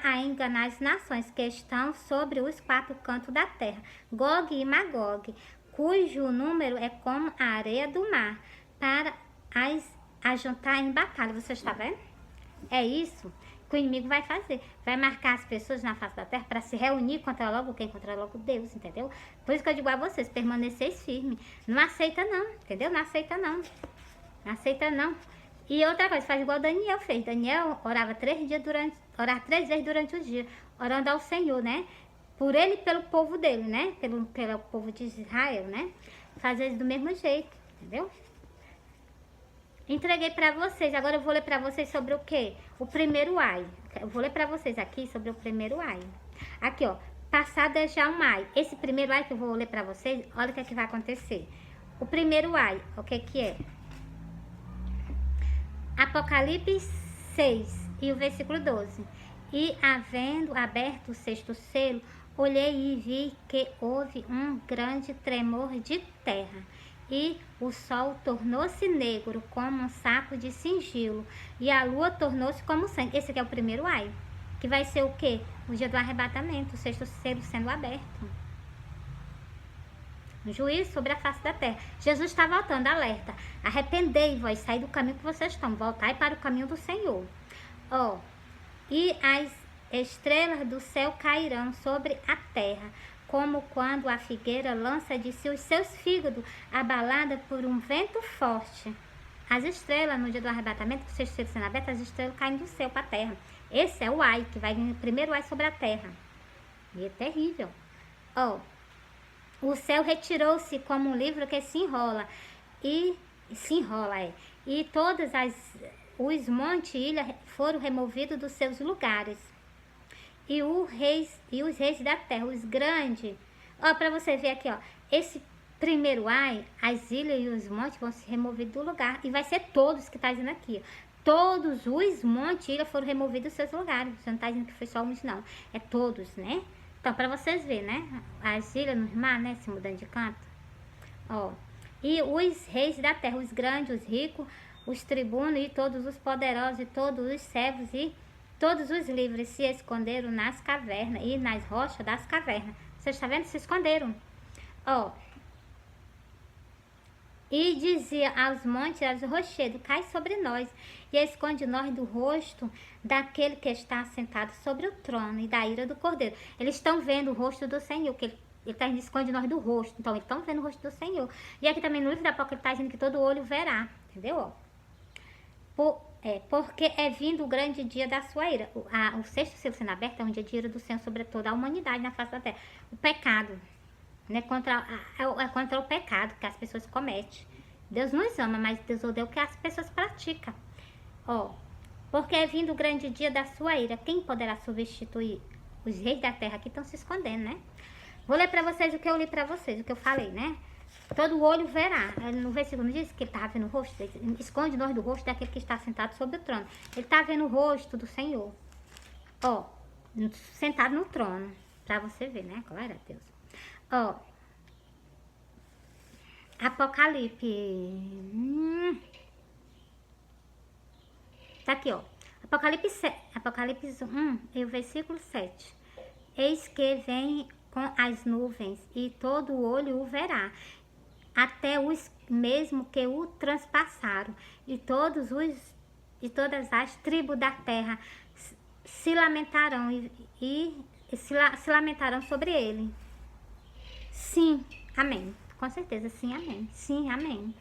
a enganar as nações que estão sobre os quatro cantos da terra, Gog e Magog, cujo número é como a areia do mar, para as ajuntar em batalha. Você está vendo? É isso que o inimigo vai fazer. Vai marcar as pessoas na face da terra para se reunir contra logo quem? Contra logo Deus, entendeu? Por isso que eu digo a vocês, permaneceis firmes. Não aceita não, entendeu? Não aceita não. Não aceita não. E outra coisa, faz igual Daniel fez. Daniel orava 3 vezes durante o dia, orando ao Senhor, né? Por ele e pelo povo dele, né? Pelo povo de Israel, né? Fazer do mesmo jeito, entendeu? Entreguei para vocês. Agora eu vou ler para vocês sobre o quê? O primeiro ai. Eu vou ler para vocês aqui sobre o primeiro ai. Aqui, ó. Passado é já um ai. Esse primeiro ai que eu vou ler para vocês, olha o que é que vai acontecer. O primeiro ai, o que que é? Apocalipse 6 e o versículo 12. E havendo aberto o sexto selo, olhei e vi que houve um grande tremor de terra. E o sol tornou-se negro como um saco de singilo, e a lua tornou-se como sangue. Esse aqui é o primeiro ai, que vai ser o quê? O dia do arrebatamento, o sexto selo sendo aberto. Um juízo sobre a face da terra. Jesus está voltando, alerta. Arrependei-vos, saí do caminho que vocês estão, voltai para o caminho do Senhor. Ó, e as estrelas do céu cairão sobre a terra, como quando a figueira lança de si os seus fígados, abalada por um vento forte. As estrelas, no dia do arrebatamento, que o sexto selo sendo aberto, as estrelas caem do céu para a terra. Esse é o ai, que vai vir o primeiro ai sobre a terra. E é terrível. Ó, o céu retirou-se como um livro que se enrola. E todos os montes e ilhas foram removidos dos seus lugares. E os reis da terra, os grandes. Ó, para você ver aqui, ó. Esse primeiro ai, as ilhas e os montes vão se remover do lugar. E vai ser todos que tá dizendo aqui, ó. Todos os montes e ilhas foram removidos dos seus lugares. Você não tá dizendo que foi só uns, não. É todos, né? Então, para vocês verem, né? As ilhas no mar, né? Se mudando de canto. Ó. E os reis da terra, os grandes, os ricos, os tribunos e todos os poderosos e todos os servos e todos os livres se esconderam nas cavernas e nas rochas das cavernas. Vocês estão vendo? Se esconderam. Ó. E dizia aos montes, aos rochedos, cai sobre nós e esconde nós do rosto daquele que está sentado sobre o trono e da ira do Cordeiro. Eles estão vendo o rosto do Senhor, que ele está dizendo, esconde nós do rosto. Então, eles estão vendo o rosto do Senhor. E aqui também no livro da Apocalipse está dizendo que todo olho verá, entendeu? Porque é vindo o grande dia da sua ira. O sexto selo sendo aberto é um dia de ira do Senhor sobre toda a humanidade na face da terra. O pecado, né? É contra o pecado que as pessoas cometem. Deus nos ama, mas Deus odeia o que as pessoas praticam. Porque é vindo o grande dia da sua ira. Quem poderá substituir? Os reis da terra que estão se escondendo, né? Vou ler pra vocês o que eu li pra vocês, o que eu falei, né? Todo olho verá. No versículo não diz que ele estava vendo o rosto. Esconde nós do rosto daquele que está sentado sobre o trono. Ele está vendo o rosto do Senhor. Sentado no trono. Pra você ver, né? Glória a Deus. Apocalipse. Tá aqui, Apocalipse 1, e o versículo 7. Eis que vem com as nuvens, e todo olho o verá, até os mesmo que o transpassaram, e todas as tribos da terra se lamentarão se lamentarão sobre ele. Sim, amém. Com certeza, sim, amém. Sim, amém.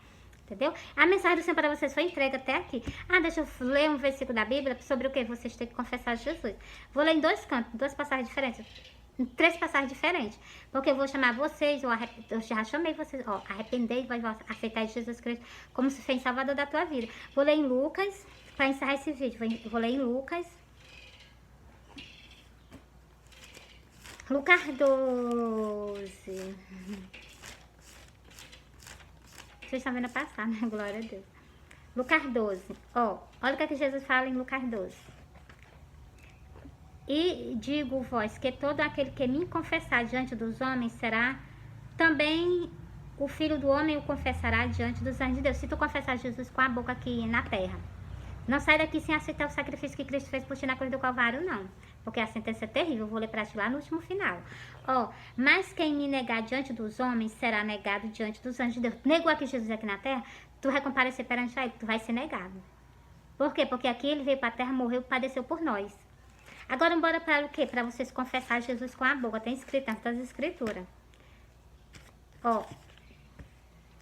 Entendeu? A mensagem do Senhor para vocês foi entregue até aqui. Deixa eu ler um versículo da Bíblia sobre o que vocês têm que confessar a Jesus. Vou ler em dois cantos, duas passagens diferentes. Em três passagens diferentes. Porque eu vou chamar vocês, eu já chamei vocês, arrependei, vai aceitar Jesus Cristo como se fez Salvador da tua vida. Vou ler em Lucas, para encerrar esse vídeo. Vou ler em Lucas. Lucas 12. Vocês estão vendo passar, né? Glória a Deus. Lucas 12. Olha o que Jesus fala em Lucas 12. E digo vós que todo aquele que me confessar diante dos homens será também o Filho do Homem o confessará diante dos anjos de Deus. Se tu confessar Jesus com a boca aqui na terra, não sai daqui sem aceitar o sacrifício que Cristo fez por ti na cruz do Calvário, não. Porque a sentença é terrível, eu vou ler para ti lá no último final. Mas quem me negar diante dos homens será negado diante dos anjos de Deus. Negou aqui Jesus aqui na terra, tu vai comparecer perante ele, tu vai ser negado. Por quê? Porque aqui ele veio para a terra, morreu, padeceu por nós. Agora, bora para o quê? Para vocês confessar Jesus com a boca. Tem escrito nas escrituras.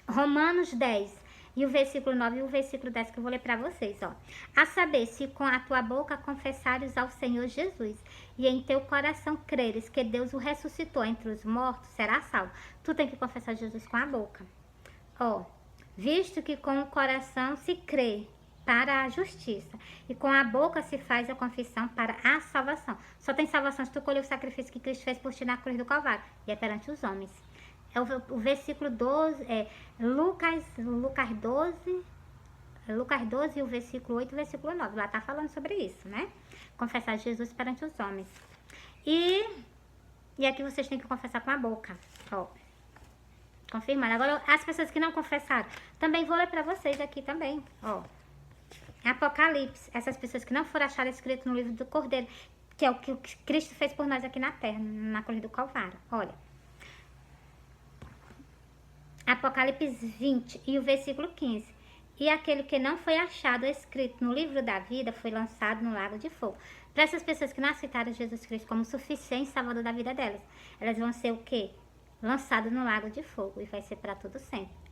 Romanos 10. E o versículo 9 e o versículo 10 que eu vou ler para vocês, A saber, se com a tua boca confessares ao Senhor Jesus e em teu coração creres que Deus o ressuscitou entre os mortos, será salvo. Tu tem que confessar Jesus com a boca. Visto que com o coração se crê para a justiça e com a boca se faz a confissão para a salvação. Só tem salvação se tu colher o sacrifício que Cristo fez por ti na cruz do Calvário, e é perante os homens. O versículo 12, Lucas 12 e o versículo 8 e o versículo 9. Lá tá falando sobre isso, né? Confessar Jesus perante os homens. E aqui vocês têm que confessar com a boca. Confirmando. Agora, as pessoas que não confessaram, também vou ler para vocês aqui também. Apocalipse. Essas pessoas que não foram achadas escrito no livro do Cordeiro, que é o que Cristo fez por nós aqui na terra, na cruz do Calvário. Olha. Apocalipse 20 e o versículo 15. E aquele que não foi achado escrito no livro da vida foi lançado no lago de fogo. Para essas pessoas que não aceitaram Jesus Cristo como suficiente salvador da vida delas, elas vão ser o quê? Lançadas no lago de fogo, e vai ser para todo sempre.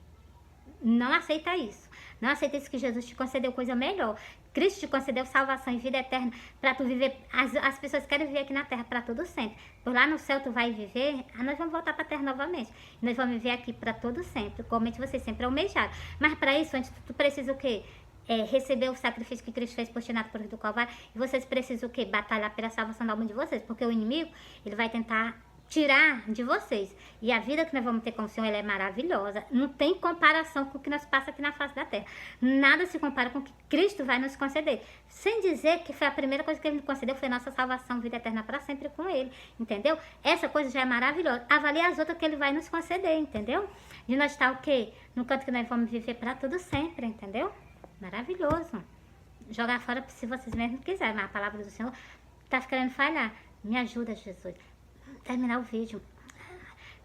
Não aceita isso. Não aceita isso, que Jesus te concedeu coisa melhor. Cristo te concedeu salvação e vida eterna para tu viver. As pessoas querem viver aqui na terra para todo sempre. Por lá no céu tu vai viver, nós vamos voltar para a terra novamente. Nós vamos viver aqui para todo sempre, como você sempre almejaram. Mas para isso, antes tu precisa o quê? Receber o sacrifício que Cristo fez por ti na cruz do Calvário. E vocês precisam o quê? Batalhar pela salvação da alma de vocês. Porque o inimigo, ele vai tentar tirar de vocês. E a vida que nós vamos ter com o Senhor, ela é maravilhosa. Não tem comparação com o que nós passamos aqui na face da terra. Nada se compara com o que Cristo vai nos conceder. Sem dizer que foi a primeira coisa que Ele nos concedeu, foi nossa salvação, vida eterna para sempre com Ele. Entendeu? Essa coisa já é maravilhosa. Avalie as outras que Ele vai nos conceder, entendeu? De nós estar o quê? No canto que nós vamos viver para tudo sempre, entendeu? Maravilhoso. Jogar fora se vocês mesmos quiserem, mas a palavra do Senhor está querendo falhar. Me ajuda, Jesus. Terminar o vídeo.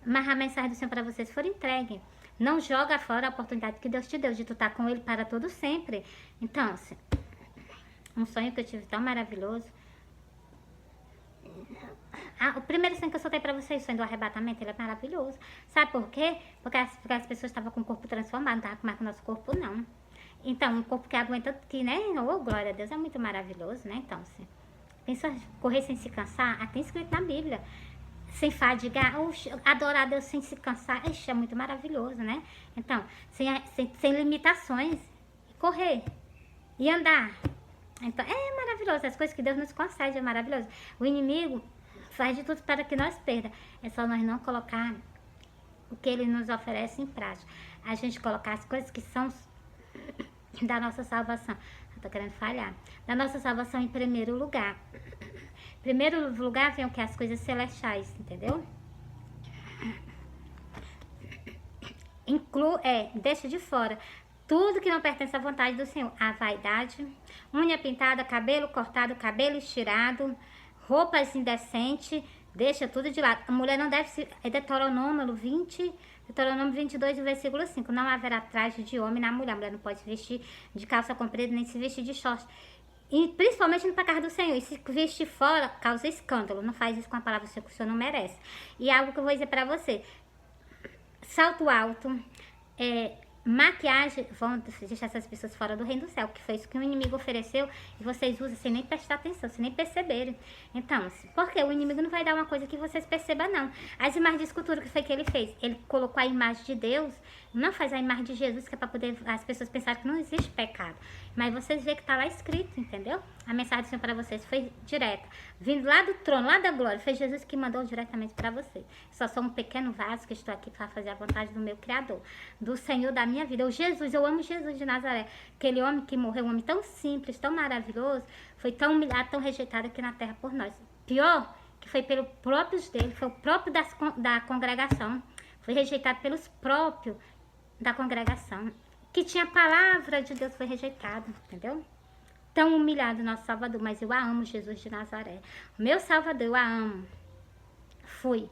Mas a mensagem do Senhor para vocês foi entregue. Não joga fora a oportunidade que Deus te deu de tu estar com Ele para todo sempre. Então, assim, um sonho que eu tive tão maravilhoso. O primeiro sonho que eu soltei para vocês, o sonho do arrebatamento, ele é maravilhoso. Sabe por quê? Porque as pessoas estavam com o corpo transformado, não estavam mais com o nosso corpo, não. Então, um corpo que aguenta, que, né? Oh, glória a Deus, é muito maravilhoso, né? Então, assim, pensa correr sem se cansar, até escrito na Bíblia. Sem fadigar, adorar a Deus sem se cansar, ixi, é muito maravilhoso, né? Então, sem limitações, correr e andar. Então, é maravilhoso, as coisas que Deus nos concede é maravilhoso. O inimigo faz de tudo para que nós perda, é só nós não colocar o que ele nos oferece em prática. A gente colocar as coisas que são da nossa salvação. Eu tô querendo falhar. Da nossa salvação em primeiro lugar. Em primeiro lugar vem o que? As coisas celestiais, entendeu? Deixa de fora tudo que não pertence à vontade do Senhor. A vaidade, unha pintada, cabelo cortado, cabelo estirado, roupas indecentes, deixa tudo de lado. A mulher não deve se... É Deuteronômio 22, versículo 5. Não haverá traje de homem na mulher. A mulher não pode se vestir de calça comprida, nem se vestir de short. E principalmente no pecado do Senhor. E se vestir fora, causa escândalo. Não faz isso com a palavra que o Senhor não merece. E algo que eu vou dizer pra você. Salto alto, maquiagem, vão deixar essas pessoas fora do reino do céu, que foi isso que o inimigo ofereceu e vocês usam sem nem prestar atenção, sem nem perceberem. Então, porque o inimigo não vai dar uma coisa que vocês percebam, não. As imagens de escultura, o que foi que ele fez? Ele colocou a imagem de Deus, não faz a imagem de Jesus, que é para poder as pessoas pensarem que não existe pecado. Mas vocês vê que tá lá escrito, entendeu? A mensagem do Senhor para vocês foi direta. Vindo lá do trono, lá da glória, foi Jesus que mandou diretamente para vocês. Só sou um pequeno vaso que estou aqui para fazer a vontade do meu Criador, do Senhor da minha vida. Eu amo Jesus de Nazaré. Aquele homem que morreu, um homem tão simples, tão maravilhoso, foi tão humilhado, tão rejeitado aqui na terra por nós. Pior, que foi pelos próprios dele, foi o próprio da congregação. Foi rejeitado pelos próprios da congregação. Que tinha a palavra de Deus, foi rejeitado, entendeu? Tão humilhado nosso Salvador, mas eu a amo, Jesus de Nazaré. O meu Salvador, eu a amo. Fui.